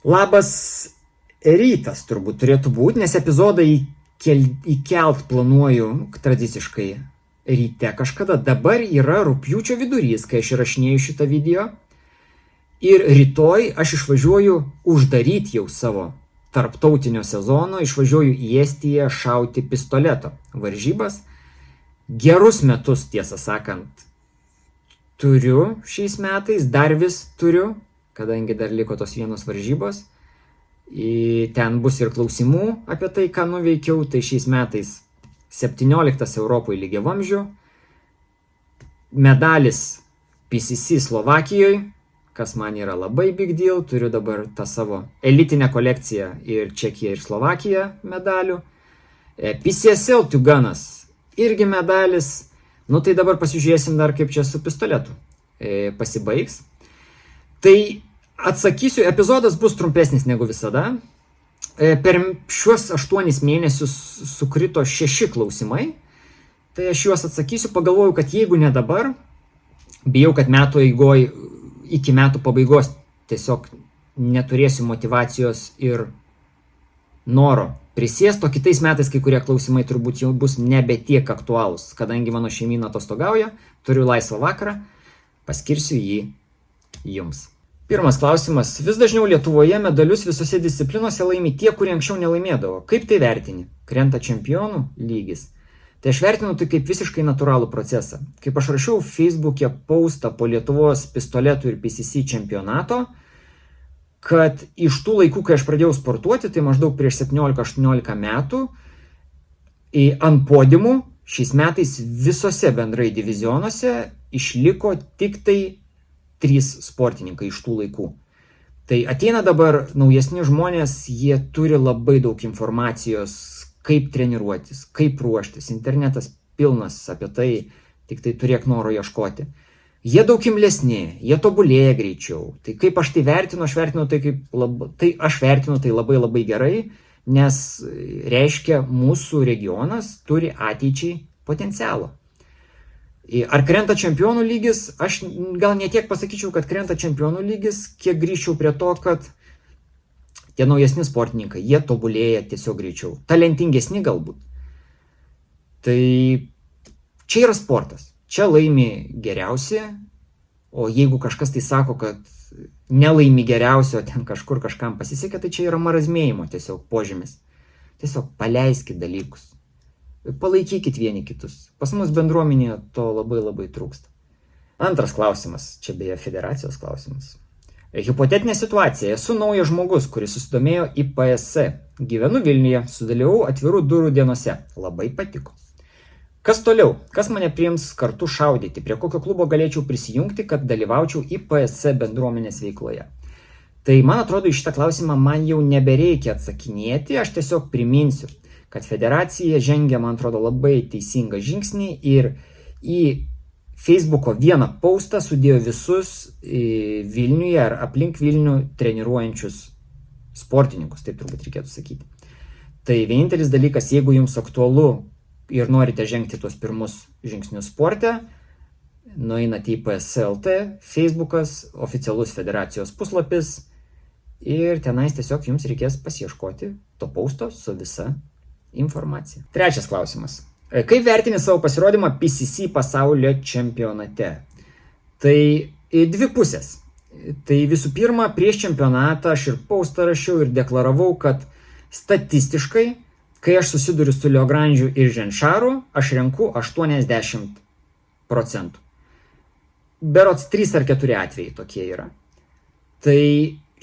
Labas rytas turbūt turėtų būti, nes epizodą įkelt planuoju tradiciškai ryte kažkada. Dabar yra rugpjūčio vidurys, kai aš įrašinėju šitą video. Ir rytoj aš išvažiuoju uždaryti jau savo tarptautinio sezono, išvažiuoju į Estiją šauti pistoleto varžybas. Gerus metus, tiesą sakant, turiu šiais metais, dar vis turiu, kadangi dar liko tos vienos varžybos. Ten bus ir klausimų apie tai, ką nuveikiau. Tai šiais metais 17 Europoje lygiavamzdžių, medalis PCC Slovakijoje, kas man yra labai big deal. Turiu dabar tą savo elitinę kolekciją ir Čekiją ir Slovakiją medalių. PCSL Tuganas irgi medalis. Nu tai dabar pasižiūrėsim dar, kaip čia su pistoletu pasibaigs. Tai atsakysiu, epizodas bus trumpesnis negu visada. Per šiuos 8 mėnesius sukrito 6 klausimai. Tai aš juos atsakysiu, pagalvoju, kad jeigu ne dabar, bijau, kad metų eigoj iki metų pabaigos tiesiog neturėsiu motyvacijos ir noro prisėsti, o kitais metais kai kurie klausimai turbūt jau bus nebe tiek aktualūs, kadangi mano šeimyna atostogauja, turiu laisvą vakarą, paskirsiu jį jums. Pirmas klausimas. Vis dažniau Lietuvoje medalius visose disciplinose laimi tie, kurie anksčiau nelaimėdavo. Kaip tai vertini? Krenta čempionų lygis? Tai aš vertinu tai kaip visiškai natūralų procesą. Kaip aš rašiau Facebook'e postą po Lietuvos pistoletų ir PCC čempionato, kad iš tų laikų, kai aš pradėjau sportuoti, tai maždaug prieš 17-18 metų, ant podiumų šiais metais visose bendrai divizionuose išliko tik tai 3 sportininkai iš tų laikų. Tai ateina dabar naujesni žmonės, jie turi labai daug informacijos, kaip treniruotis, kaip ruoštis. Internetas pilnas apie tai, tik tai turėk noro ieškoti. Jie daug imlesni, jie tobulėja greičiau. Tai kaip aš tai vertinu, aš vertinu tai labai labai gerai, nes reiškia, mūsų regionas turi ateičiai potencialo. Ar krenta čempionų lygis? Aš gal ne tiek pasakyčiau, kad krenta čempionų lygis, kiek grįžčiau prie to, kad tie naujesni sportininkai, jie tobulėja tiesiog greičiau. Talentingesni galbūt. Tai čia yra sportas. Čia laimi geriausi, o jeigu kažkas tai sako, kad nelaimi geriausio, ten kažkur kažkam pasisekė, tai čia yra marazmėjimo tiesiog požymis. Tiesiog paleiskit dalykus. Palaikykit vieni kitus. Pas mus bendruomenėje to labai labai trūksta. Antras klausimas, čia beje federacijos klausimas. Hipotetinė situacija. Esu naujas žmogus, kuris susidomėjo IPSC. Gyvenu Vilniuje, sudalyvau atvirų durų dienose. Labai patiko. Kas toliau? Kas mane priims kartu šaudyti? Prie kokio klubo galėčiau prisijungti, kad dalyvaučiau IPSC bendruomenės veikloje? Tai man atrodo, į šitą klausimą man jau nebereikia atsakinėti. Aš tiesiog priminsiu, kad federacija žengia, man atrodo, labai teisingą žingsnį ir į Facebook'o vieną postą sudėjo visus Vilniuje ar aplink Vilnių treniruojančius sportininkus, taip turbūt reikėtų sakyti. Tai vienintelis dalykas, jeigu jums aktualu ir norite žengti tuos pirmus žingsnius sporte, nueinate į PSLT, Facebook'as, oficialus federacijos puslapis ir tenais tiesiog jums reikės pasiieškoti to posto su visa informacija. Trečias klausimas. Kaip vertini savo pasirodymą PCC pasaulio čempionate? Tai dvi pusės. Tai visų pirma, prieš čempionatą aš ir postą rašiau ir deklaravau, kad statistiškai, kai aš susiduriu su Liogranžiu ir Ženšaru, aš renku 80%. Berods 3 ar 4 atvejai tokie yra. Tai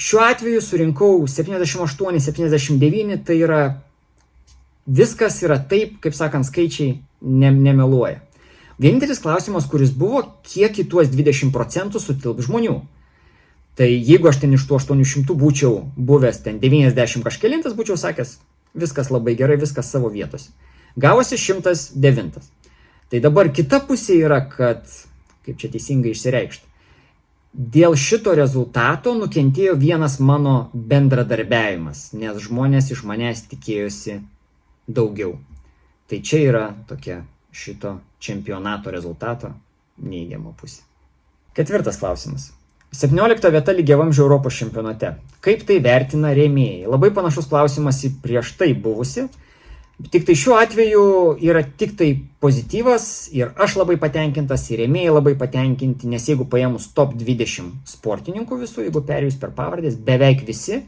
šiuo atveju surinkau 78-79, tai yra viskas yra taip, kaip sakant, skaičiai nemeluoja. Vienintelis klausimas, kuris buvo, kiek į tuos 20% sutilp žmonių. Tai jeigu aš ten iš tų 800 būčiau buvęs ten 90 kažkelintas, būčiau sakęs, viskas labai gerai, viskas savo vietose. Gavosi 109. Tai dabar kita pusė yra, kad, kaip čia teisingai išsireikšti, dėl šito rezultato nukentėjo vienas mano bendradarbiavimas, nes žmonės iš manęs tikėjosi daugiau. Tai čia yra tokia šito čempionato rezultato neigiama pusė. Ketvirtas klausimas. 17 vieta lygiavamzdžių Europos čempionate. Kaip tai vertina rėmėjai? Labai panašus klausimas į prieš tai buvusi. Tik tai šiuo atveju yra tik tai pozityvas ir aš labai patenkintas, ir rėmėjai labai patenkinti, nes jeigu paėmus top 20 sportininkų visų, jeigu perėjus per pavardės, beveik visi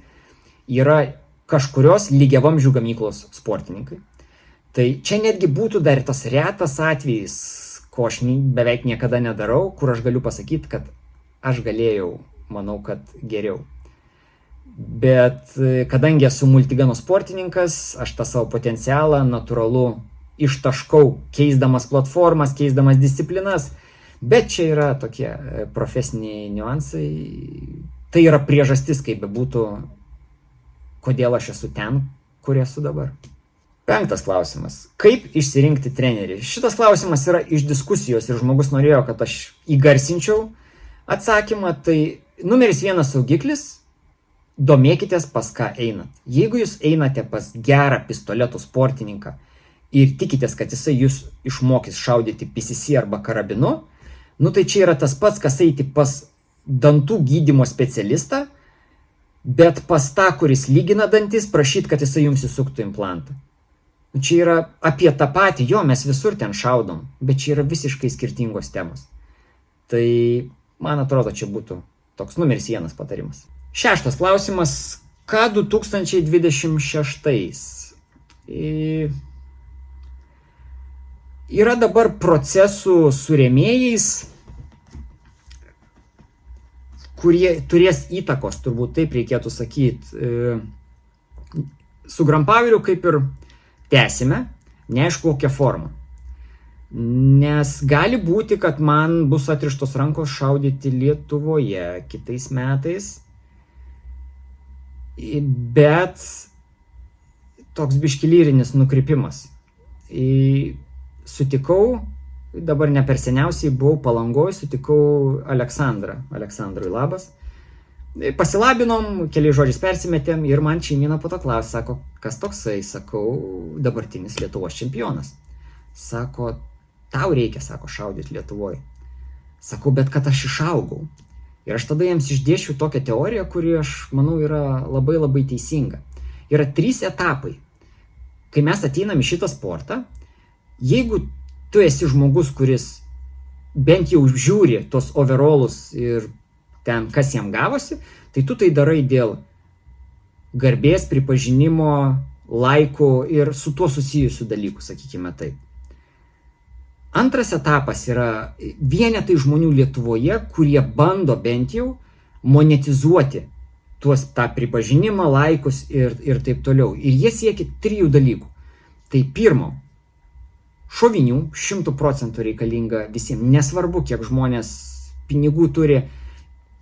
yra kažkurios lygiavamzdžių gamyklos sportininkai. Tai čia netgi būtų dar tas retas atvejis, ko aš beveik niekada nedarau, kur aš galiu pasakyti, kad aš galėjau, manau, kad geriau. Bet kadangi esu multigano sportininkas, aš tą savo potencialą natūralu ištaškau, keisdamas platformas, keisdamas disciplinas, bet čia yra tokie profesiniai niuansai. Tai yra priežastis, kaip bebūtų, kodėl aš esu ten, kur esu dabar. 5 klausimas. Kaip išsirinkti trenerį? Šitas klausimas yra iš diskusijos ir žmogus norėjo, kad aš įgarsinčiau atsakymą. Tai numeris 1 saugiklis. Domėkitės, pas ką einat. Jeigu jūs einate pas gerą pistoletų sportininką ir tikitės, kad jisai jūs išmokys šaudyti PCC arba karabinu, tai čia yra tas pats, kas eiti pas dantų gydymo specialistą, bet pas tą, kuris lygina dantis, prašyti, kad jisai jums įsuktų implantą. Čia yra apie tą patį, mes visur ten šaudom, bet čia yra visiškai skirtingos temos. Tai, man atrodo, čia būtų toks numeris 1 patarimas. 6 klausimas. Ką 2026? Yra dabar procesų su rėmėjais, kurie turės įtakos, turbūt taip reikėtų sakyti. Su Grampaveriu kaip ir tęsime, neaišku kokią formą. Nes gali būti, kad man bus atrištos rankos šaudyti Lietuvoje kitais metais. Bet toks biškilyrinis nukrypimas. Sutikau, dabar ne per seniausiai buvau Palangoj, sutikau Aleksandrą. Aleksandrui labas. Pasilabinom, keliais žodžiais persimetėm ir man šeimyna po to klausė, sako, kas toksai, sakau, dabartinis Lietuvos čempionas. Sako, tau reikia, sako, šaudyti Lietuvoje. Sakau, bet kad aš išaugau. Ir aš tada jiems išdėšiu tokią teoriją, kuri, aš manau, yra labai labai teisinga. Yra 3 etapai. Kai mes ateinam į šitą sportą, jeigu tu esi žmogus, kuris bent jau žiūri tos overallus ir ten, kas jam gavosi, tai tu tai darai dėl garbės, pripažinimo, laikų ir su tuo susijusių dalykų, sakykime taip. Antras etapas yra vienetai žmonių Lietuvoje, kurie bando bent jau monetizuoti tą pripažinimą, laikus ir taip toliau. Ir jie siekia 3 dalykų. Tai pirmo, šovinių 100% reikalinga visiems. Nesvarbu, kiek žmonės pinigų turi.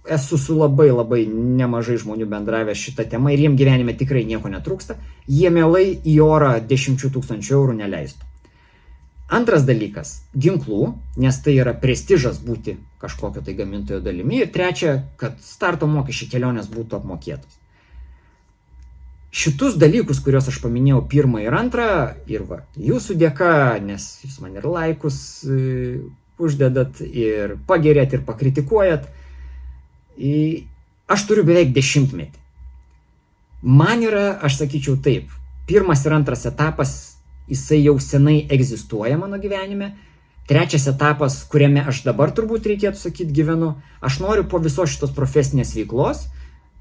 Esu su labai labai nemažai žmonių bendravęs šitą temą ir jiem gyvenime tikrai nieko netrūksta. Jie mielai į orą 10 000 eurų neleistų. Antras dalykas – ginklų, nes tai yra prestižas būti kažkokio tai gamintojo dalimi. Ir trečia, kad starto mokesčiai kelionės būtų apmokėtos. Šitus dalykus, kuriuos aš paminėjau 1 ir 2, ir jūsų dėka, nes jūs man ir laikus uždedat, ir pagerėt, ir pakritikuojat, aš turiu beveik 10 metį. Man yra, aš sakyčiau taip, 1 ir 2 etapas jisai jau senai egzistuoja mano gyvenime. 3 etapas, kuriame aš dabar turbūt reikėtų sakyti gyvenu, aš noriu po visos šitos profesinės veiklos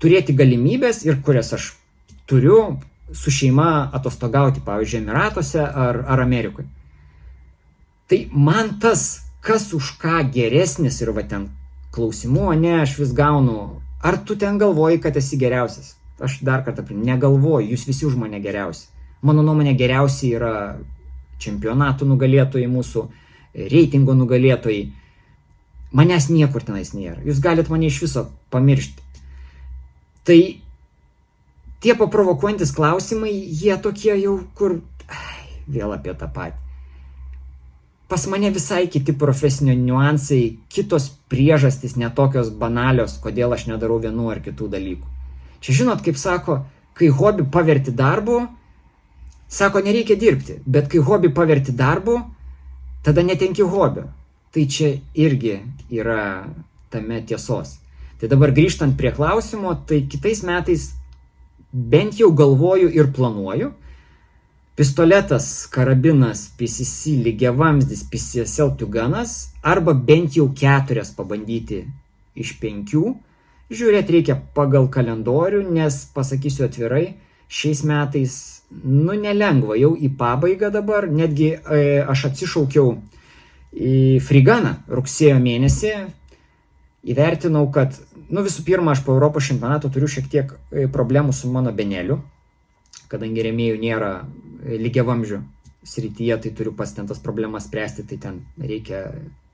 turėti galimybės ir kurias aš turiu su šeima atostogauti, pavyzdžiui, Emiratuose ar Amerikoje. Tai man tas, kas už ką geresnis ir ten klausimų, aš vis gaunu, ar tu ten galvoji, kad esi geriausias? Aš dar kartą negalvoju, jūs visi už mane geriausi. Mano nuomonė geriausiai yra čempionatų nugalėtojai mūsų, reitingo nugalėtojai. Manęs niekur tenais nėra. Jūs galite mane iš viso pamiršti. Tai tie paprovokuojantis klausimai, jie tokie jau kur, vėl apie tą patį. Pas mane visai kiti profesinio niuansai, kitos priežastys netokios banalios, kodėl aš nedarau vienų ar kitų dalykų. Čia žinot, kaip sako, kai hobį paverti darbu, sako, nereikia dirbti, bet kai hobį paverti darbu, tada netenki hobio. Tai čia irgi yra tame tiesos. Tai dabar grįžtant prie klausimo, tai kitais metais bent jau galvoju ir planuoju. Pistoletas, karabinas, PCC, lygiavamzdis, PCSL tiuganas, arba bent jau 4 pabandyti iš 5. Žiūrėti reikia pagal kalendorių, nes pasakysiu atvirai, šiais metais, nelengva jau į pabaigą dabar, netgi aš atsišaukiau į Friganą rugsėjo mėnesį, įvertinau, kad, visų pirma, aš po Europos čempionato turiu šiek tiek problemų su mano beneliu, kadangi rėmėjų nėra lygiavamzdžių srityje, tai turiu pats ten tas problemas spręsti, tai ten reikia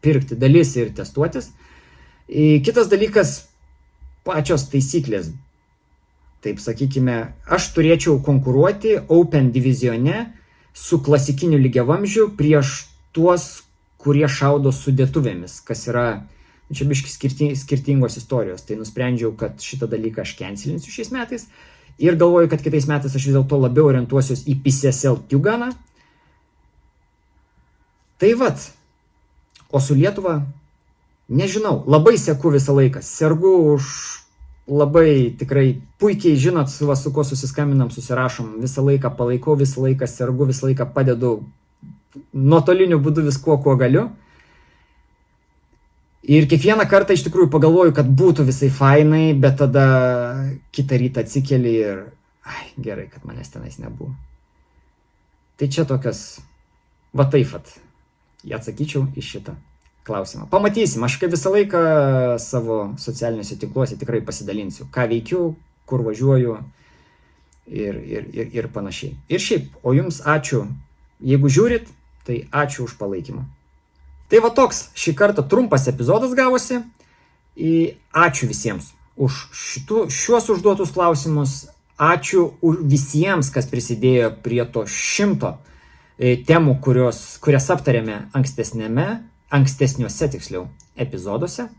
pirkti dalis ir testuotis. Kitas dalykas, pačios taisyklės. Taip sakykime, aš turėčiau konkuruoti Open divizione su klasikiniu lygiavamzdžiu prieš tuos, kurie šaudo su dėtuvėmis, kas yra čia biški skirtingos istorijos. Tai nusprendžiau, kad šitą dalyką aš cancelinsiu šiais metais. Ir galvoju, kad kitais metais aš vis dėlto labiau orientuosiuos į PCSL tiuganą. Tai vat, o su Lietuva, nežinau, labai seku visą laiką. Sergu už labai tikrai puikiai žinot, su kuo susiskambinam, susirašom, visą laiką palaikau, visą laiką sergu, visą laiką padedu nuotoliniu būdu viskuo, kuo galiu. Ir kiekvieną kartą iš tikrųjų pagalvoju, kad būtų visai fainai, bet tada kitą rytą atsikeli ir gerai, kad manęs tenais nebuvo. Tai čia tokias, va taip vat, atsakyčiau į šitą klausimą. Pamatysim, aš kaip visą laiką savo socialiniuose tinkluose tikrai pasidalinsiu, ką veikiu, kur važiuoju ir panašiai. Ir šiaip, o jums ačiū, jeigu žiūrit, tai ačiū už palaikymą. Tai va toks šį kartą trumpas epizodas gavosi. Ačiū visiems už šiuos užduotus klausimus. Ačiū visiems, kas prisidėjo prie to 100 temų, kurias aptarėme ankstesniuose epizoduose.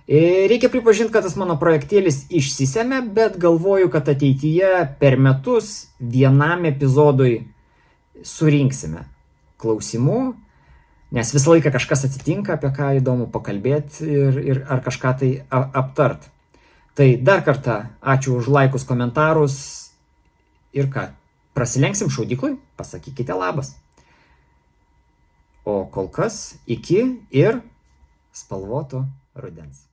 Reikia pripažinti, kad tas mano projektėlis išsisėmė, bet galvoju, kad ateityje per metus vienam epizodui surinksime klausimų. Nes visą laiką kažkas atsitinka, apie ką įdomu pakalbėti ir ar kažką tai aptart. Tai dar kartą ačiū už laikus, komentarus ir ką, prasilenksim šaudyklui, pasakykite labas. O kol kas iki ir spalvoto rudens.